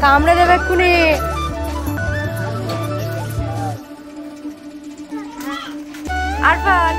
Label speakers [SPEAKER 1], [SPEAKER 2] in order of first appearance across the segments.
[SPEAKER 1] কামড়ে দেবে এক্ষুনি। আরফান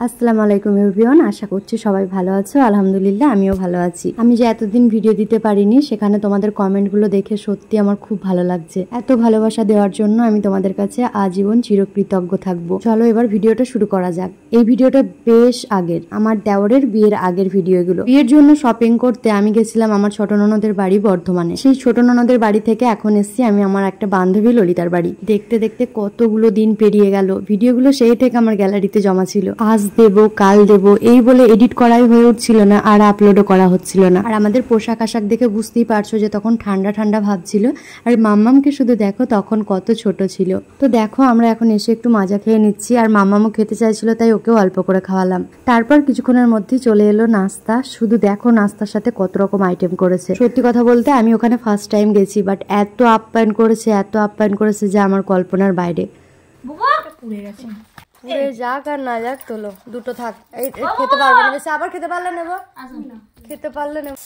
[SPEAKER 1] আসসালামু আলাইকুম এভরিওয়ান, আশা করছি সবাই ভালো আছো। আলহামদুলিল্লাহ আমিও ভালো আছি। আমি যে এতদিন ভিডিও দিতে পারিনি সেখানে তোমাদের কমেন্টগুলো দেখে সত্যি আমার খুব ভালো লাগছে। এত ভালোবাসা দেওয়ার জন্য আমি তোমাদের কাছে আজীবন চিরকৃতজ্ঞ থাকবো। চলো এবার ভিডিওটা শুরু করা যাক। এই ভিডিওটা বেশ আগের, আমার দেওরের বিয়ের আগের ভিডিও এগুলো। বিয়ের জন্য শপিং করতে আমি গেছিলাম আমার ছোট ননদের বাড়ি বর্ধমানে। সেই ছোট ননদের বাড়ি থেকে এখন এসছি আমি আমার একটা বান্ধবী ললিতার বাড়ি। দেখতে দেখতে কতগুলো দিন পেরিয়ে গেল। ভিডিওগুলো সেই থেকে আমার গ্যালারিতে জমা ছিল। আজ দেবো কাল দেবো এই বলে এডিট করাই হয়ে উঠছিল না, আর আপলোডও করা হচ্ছিল না। আর আমাদের পোশাক আশাক দেখে বুঝতেই পারছো যে তখন ঠান্ডা ঠান্ডা ভাব ছিল। আর মাম্মামকে শুধু দেখো তখন কত ছোট ছিল। তো দেখো আমরা এখন এসে একটু মাজা খেয়ে নিচ্ছি, আর মাম্মামও খেতে চাইছিল তাই ওকেও অল্প করে খাওয়ালাম। তারপর কিছুক্ষণের মধ্যেই চলে এলো নাস্তা। শুধু দেখো নাস্তার সাথে কত রকম আইটেম করেছে। সত্যি কথা বলতে আমি ওখানে ফার্স্ট টাইম গেছি, বাট এত আপ্যায়ন করেছে যে আমার কল্পনার বাইরে। যাক আর না যাক তোলো, দুটো থাক। এই খেতে পারবে না, বেশি আবার খেতে পারলে নেবো, খেতে পারলে নেবো।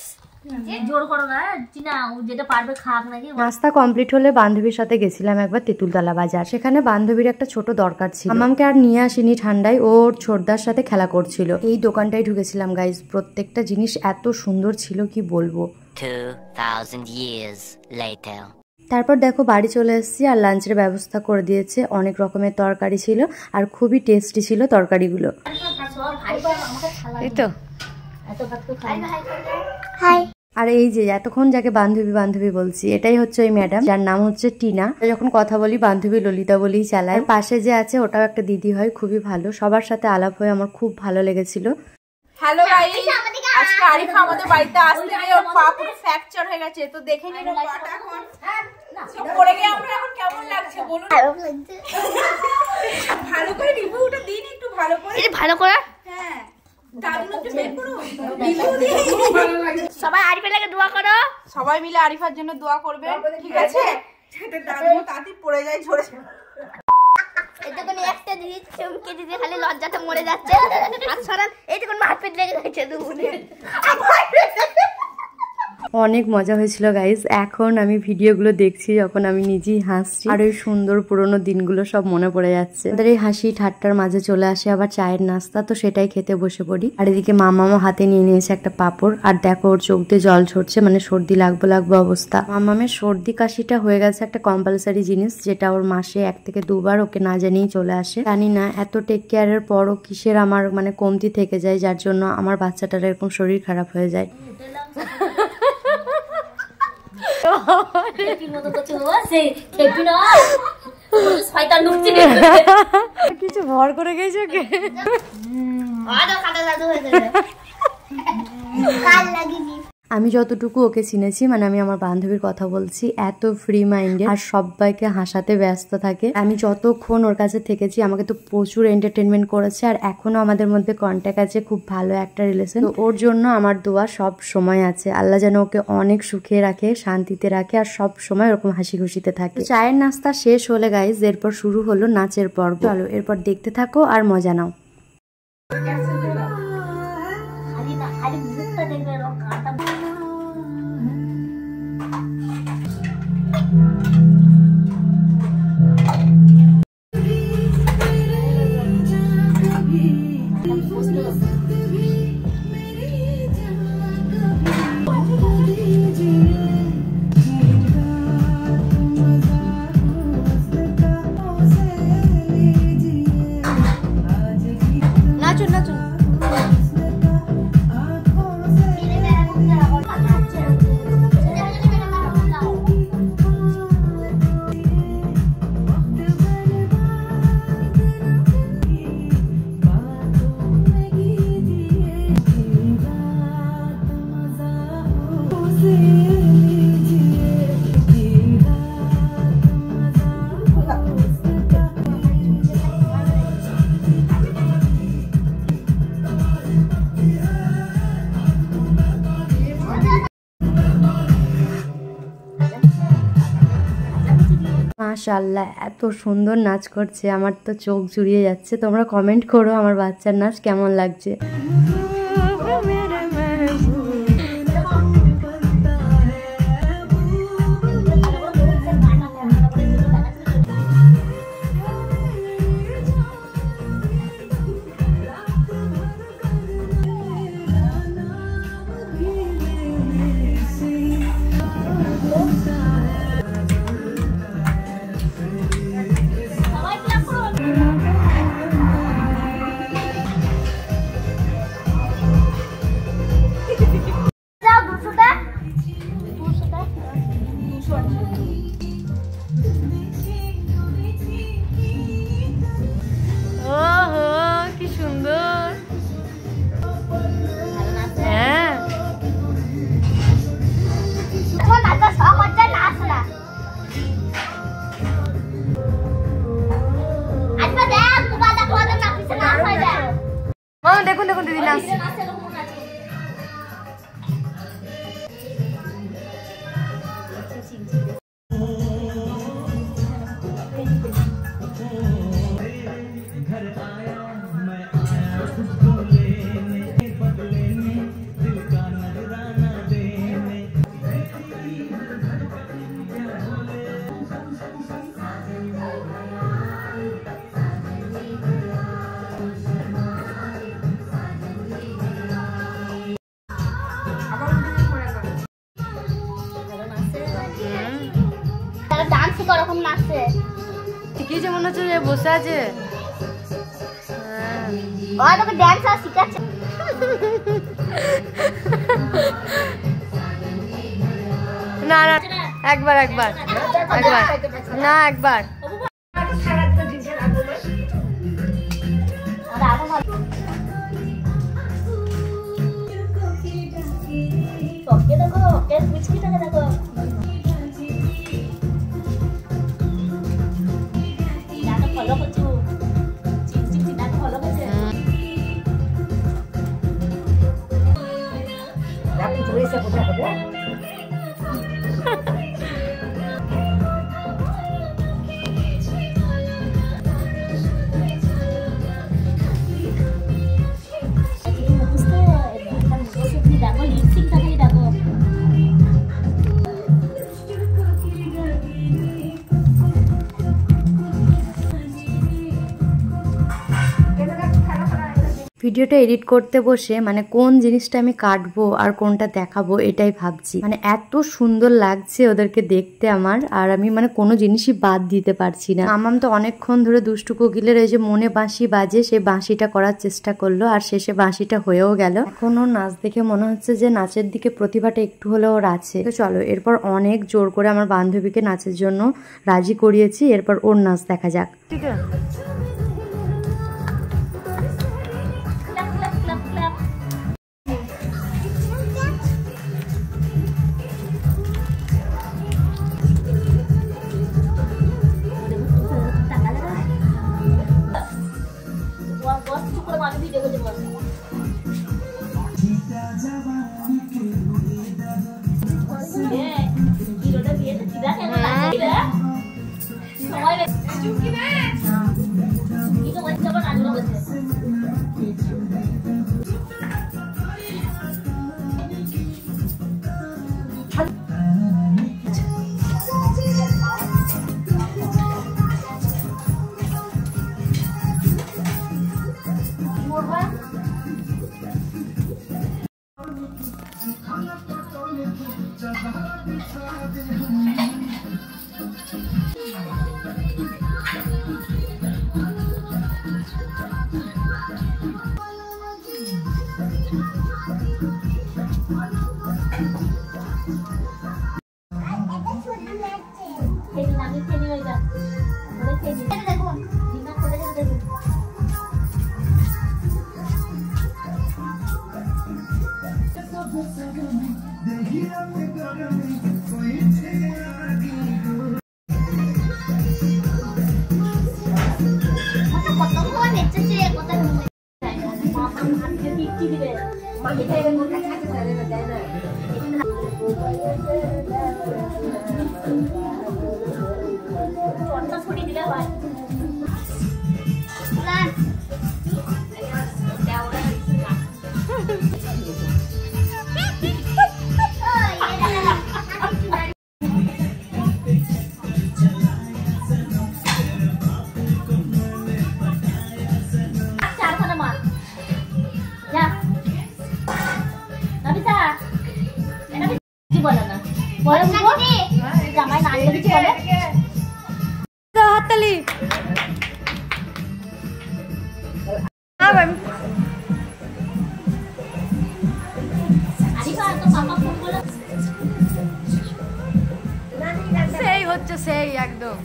[SPEAKER 1] নাস্তা কমপ্লিট হলে বান্ধবীর সাথে গেছিলাম একবার তেঁতুলতলা বাজার। সেখানে বান্ধবীর একটা ছোট দরকার ছিল। আমাকে আর নিয়ে আসিনি ঠান্ডায়, ওর ছোটদার সাথে খেলা করছিল। এই দোকানটায় ঢুকেছিলাম গাইজ। প্রত্যেকটা জিনিস এত সুন্দর ছিল কি বলবো।
[SPEAKER 2] 2000 years later
[SPEAKER 1] তারপর দেখো বাড়ি চলে এসেছি, আর লাঞ্চের ব্যবস্থা করে দিয়েছে। অনেক রকমের তরকারি ছিল আর খুবই টেস্টি ছিল তরকারিগুলো। আর এই যে এতক্ষণ যাকে বান্ধবী বান্ধবী বলছি, এটাই হচ্ছে ওই ম্যাডাম, যার নাম হচ্ছে টিনা। যখন কথা বলি বান্ধবী ললিতা বলেই চালায়। পাশে যে আছে ওটাও একটা দিদি হয়, খুবই ভালো। সবার সাথে আলাপ হয়ে আমার খুব ভালো লেগেছিল।
[SPEAKER 3] হ্যালো গাইস, আজকে আরিফা আমাদের বাড়িতে আসতে গিয়ে ওর পা পুরো ফ্র্যাকচার হয়ে গেছে। তো দেখে নিন ওর পাটা এখন পড়ে গিয়ে আমরা এখন কেমন লাগছে বলুন। ভালো করে রিভিউটা দিন একটু ভালো করে। এই ভালো করে, হ্যাঁ দাদুকে একটু বের করো, রিভিউ দিন। সবাই আরিফার লাগে দোয়া করো, সবাই মিলে আরিফার জন্য দোয়া করবে, ঠিক আছে? যাতে দাদু তাতি পড়ে যায় ঝরে।
[SPEAKER 4] এটা কোন একটা দিদি চমকে দিদি খালি লজ্জাতে মরে যাচ্ছে। হাত সরান, এইটা কোন মারপিট লেগে গেছে দুপুরে।
[SPEAKER 1] অনেক মজা হয়েছিল গাইজ। এখন আমি ভিডিওগুলো দেখছি যখন আমি নিজেই হাসছি, আর ওই সুন্দর পুরোনো দিনগুলো সব মনে পড়ে যাচ্ছে। আমাদের এই হাসি ঠাট্টার মাঝে চলে আসে আবার চায়ের নাস্তা, তো সেটাই খেতে বসে পড়ি। আর এদিকে মামামও হাতে নিয়ে নিয়েছে একটা পাপড়, আর দেখো ওর চোখ দিয়ে জল ঝরছে, মানে সর্দি লাগবো অবস্থা। মামামের সর্দি কাশিটা হয়ে গেছে একটা কম্পালসারি জিনিস, যেটা ওর মাসে 1 থেকে 2 বার ওকে না জানিয়েই চলে আসে। জানি না এত টেক কেয়ারের পরও কিসের আমার মানে কমতি থেকে যায়, যার জন্য আমার বাচ্চাটার এরকম শরীর খারাপ হয়ে যায়। কিছু ভর করে গেছে ওকে। আমি যতটুকু ওকে চিনেছি, মানে আমি আমার বান্ধবীর কথা বলছি, এত ফ্রি মাইন্ডেড আর সবাইকে হাসাতে ব্যস্ত থাকে। আমি যতক্ষণ ওর কাছে থেকেছি আমাকে তো প্রচুর এন্টারটেনমেন্ট করেছে, আর এখনো আমাদের মধ্যে কন্ট্যাক্ট আছে, খুব ভালো একটা রিলেশন। তো ওর জন্য আমার দোয়া সব সময় আছে, আল্লাহ যেন ওকে অনেক সুখে রাখে, শান্তিতে রাখে, আর সব সময় ওরকম হাসি খুশিতে থাকে। চায়ের নাস্তা শেষ হলে গাইজ এরপর শুরু হলো নাচের পর্ব। চলো এরপর দেখতে থাকো আর মজা নাও। নাচুন নাচুন। মাশাআল্লাহ এত সুন্দর নাচ করছে, আমার তো চোখ জুড়িয়ে যাচ্ছে। তোমরা কমেন্ট করো আমার বাচ্চার নাচ কেমন লাগছে। দেখুন দেখুন দিদি নাচ। কি যে মনে হচ্ছে যে বসে আছে, না না একবার একবার একবার না একবার ভিডিওটা এডিট করতে বসে মানে কোন জিনিসটা আমি কাটবো আর কোনটা দেখাবো এটাই ভাবছি। মানে এত সুন্দর লাগছে ওদেরকে দেখতে আমার, আর আমি মানে কোনো জিনিসই বাদ দিতে পারছি না। মামাম তো অনেকক্ষণ ধরে দুষ্টু কোকিলের এই যে মনে বাঁশি বাজে সেই বাঁশিটা করার চেষ্টা করলো, আর শেষে বাঁশিটা হয়েও গেল। এখনো নাচ দেখে মনে হচ্ছে যে নাচের দিকে প্রতিভাটা একটু হলেও ওর আছে। তো চলো এরপর অনেক জোর করে আমার বান্ধবীকে নাচের জন্য রাজি করিয়েছি, এরপর ওর নাচ দেখা যাক। ঠিক আছে
[SPEAKER 5] The
[SPEAKER 4] জামাই নাচবে কিছু বলে
[SPEAKER 1] হাততালি। সেই হচ্ছে সেই একদম।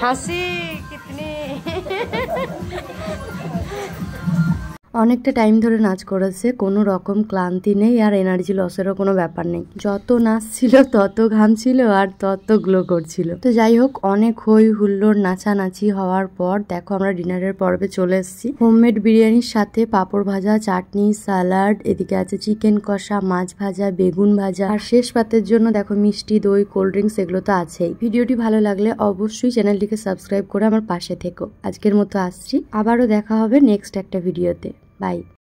[SPEAKER 1] হাসি কিতনি। অনেকটা টাইম ধরে নাচ করেছে, কোনো রকম ক্লান্তি নেই আর এনার্জি লসেরও কোনো ব্যাপার নেই। যত নাচ ছিল তত ঘাম ছিল আর তত গ্লো করছিল। তো যাই হোক, অনেক হই হুল্লোড় নাচানাচি হওয়ার পর দেখো আমরা ডিনারের পর্বে চলে এসেছি। হোমমেড বিরিয়ানির সাথে পাঁপড় ভাজা, চাটনি, স্যালাড, এদিকে আছে চিকেন কষা, মাছ ভাজা, বেগুন ভাজা, আর শেষ পাতের জন্য দেখো মিষ্টি, দই, কোল্ড ড্রিঙ্কস, এগুলো তো আছেই। ভিডিওটি ভালো লাগলে অবশ্যই চ্যানেলটিকে সাবস্ক্রাইব করে আমার পাশে থেকো। আজকের মতো আসছি, আবারও দেখা হবে নেক্সট একটা ভিডিওতে। বাই।